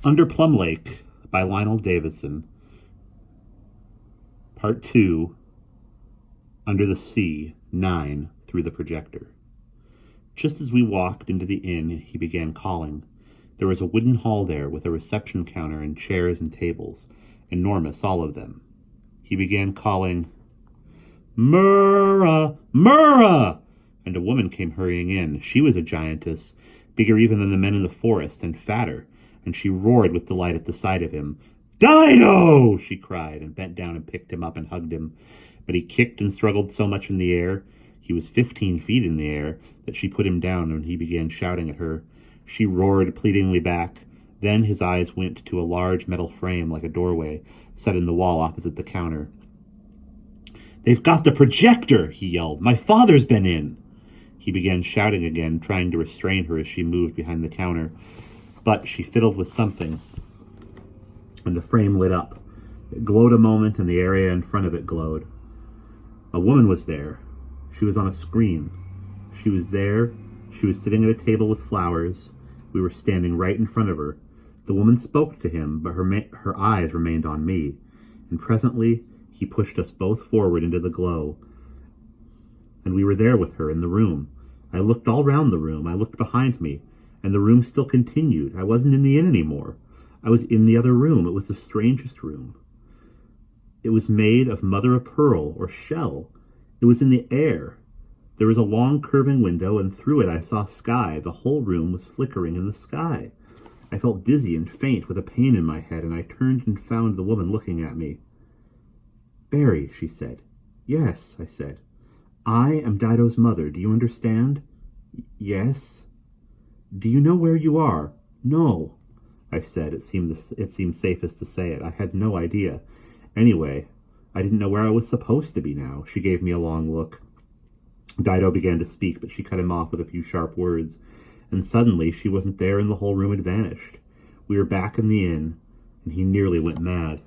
Under Plum Lake by Lionel Davidson, Part 2, Under the Sea, 9, Through the Projector. Just as we walked into the inn, he began calling. There was a wooden hall there with a reception counter and chairs and tables, enormous, all of them. He began calling, "Murrah! Murrah!" And a woman came hurrying in. She was a giantess, bigger even than the men in the forest, and fatter, and she roared with delight at the sight of him. "Dido!" she cried, and bent down and picked him up and hugged him. But he kicked and struggled so much in the air, he was 15 feet in the air, that she put him down and he began shouting at her. She roared pleadingly back. Then his eyes went to a large metal frame like a doorway, set in the wall opposite the counter. "They've got the projector!" he yelled. "My father's been in!" He began shouting again, trying to restrain her as she moved behind the counter. But she fiddled with something, and the frame lit up. It glowed a moment, and the area in front of it glowed. A woman was there. She was on a screen. She was there. She was sitting at a table with flowers. We were standing right in front of her. The woman spoke to him, but her eyes remained on me. And presently, he pushed us both forward into the glow. And we were there with her in the room. I looked all round the room. I looked behind me. And the room still continued. I wasn't in the inn anymore. I was in the other room. It was the strangest room. It was made of mother-of-pearl or shell. It was in the air. There was a long curving window, and through it I saw sky. The whole room was flickering in the sky. I felt dizzy and faint with a pain in my head, and I turned and found the woman looking at me. "Barry," she said. "Yes," I said. "I am Dido's mother. Do you understand?" "Yes." "Do you know where you are?" "No," I said. It seemed safest to say it. I had no idea. Anyway, I didn't know where I was supposed to be now. She gave me a long look. Dido began to speak, but she cut him off with a few sharp words. And suddenly she wasn't there and the whole room had vanished. We were back in the inn, and he nearly went mad.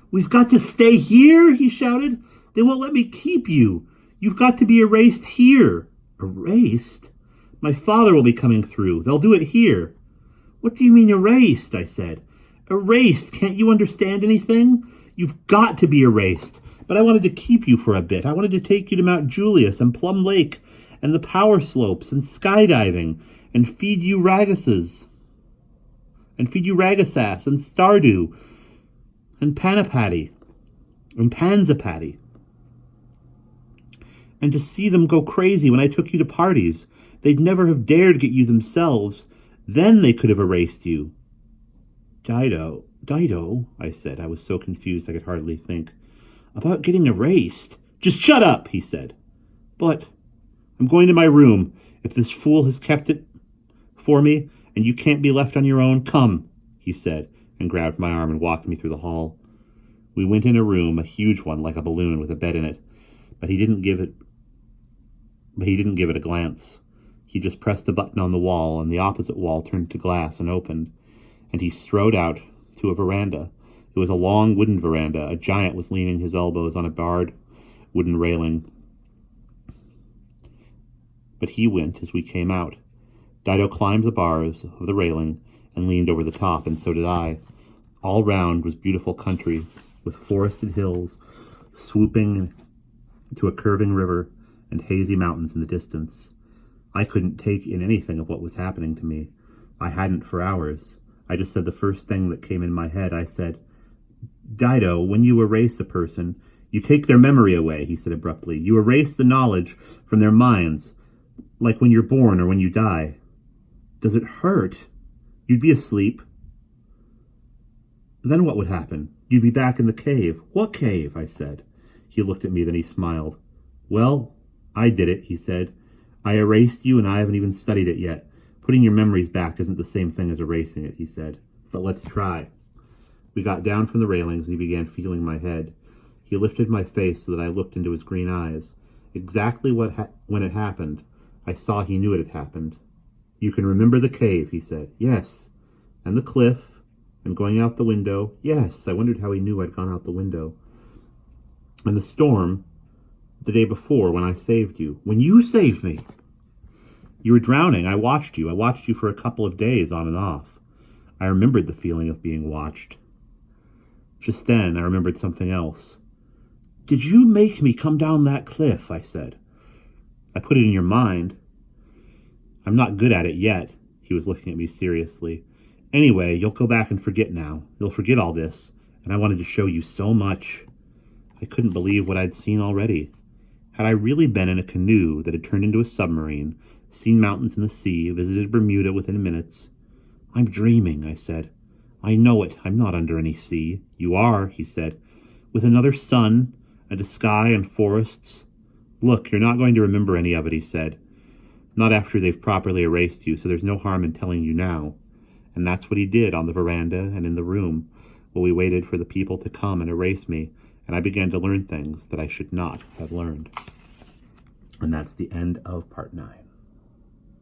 "We've got to stay here," he shouted. "They won't let me keep you. You've got to be erased here." "Erased? My father will be coming through. They'll do it here." "What do you mean erased?" I said. "Erased. Can't you understand anything? You've got to be erased. But I wanted to keep you for a bit. I wanted to take you to Mount Julius and Plum Lake and the power slopes and skydiving and feed you raguses and feed you ragasass and stardew and panapatty and panzapatty, and to see them go crazy when I took you to parties. They'd never have dared get you themselves. Then they could have erased you." Dido, I said. I was so confused I could hardly think. "About getting erased?" "Just shut up," he said. "But I'm going to my room. If this fool has kept it for me, and you can't be left on your own, come," he said, and grabbed my arm and walked me through the hall. We went in a room, a huge one like a balloon with a bed in it, but he didn't give it a glance. He just pressed a button on the wall, and the opposite wall turned to glass and opened, and he strode out to a veranda. It was a long wooden veranda. A giant was leaning his elbows on a barred wooden railing. But he went as we came out. Dido climbed the bars of the railing and leaned over the top, and so did I. All round was beautiful country, with forested hills swooping to a curving river and hazy mountains in the distance. I couldn't take in anything of what was happening to me. I hadn't for hours. I just said the first thing that came in my head. I said, "Dido, when you erase a person, you take their memory away," he said abruptly. "You erase the knowledge from their minds, like when you're born or when you die." "Does it hurt?" "You'd be asleep." "Then what would happen?" "You'd be back in the cave." "What cave?" I said. He looked at me, then he smiled. "Well, I did it," he said. "I erased you, and I haven't even studied it yet. Putting your memories back isn't the same thing as erasing it," he said. "But let's try." We got down from the railings, and he began feeling my head. He lifted my face so that I looked into his green eyes. Exactly when it happened, I saw he knew it had happened. "You can remember the cave," he said. "Yes." "And the cliff, and going out the window." "Yes." I wondered how he knew I'd gone out the window. "And the storm, the day before, when I saved you." "When you saved me?" "You were drowning. I watched you. I watched you for a couple of days, on and off." I remembered the feeling of being watched. Just then, I remembered something else. "Did you make me come down that cliff?" I said. "I put it in your mind." "I'm not good at it yet." He was looking at me seriously. "Anyway, you'll go back and forget now. You'll forget all this, and I wanted to show you so much." I couldn't believe what I'd seen already. Had I really been in a canoe that had turned into a submarine, seen mountains in the sea, visited Bermuda within minutes? "I'm dreaming," I said. "I know it. I'm not under any sea." "You are," he said, "with another sun and a sky and forests." "Look, you're not going to remember any of it," he said. "Not after they've properly erased you, so there's no harm in telling you now." And that's what he did on the veranda and in the room, while we waited for the people to come and erase me, and I began to learn things that I should not have learned. And that's the end of part 9.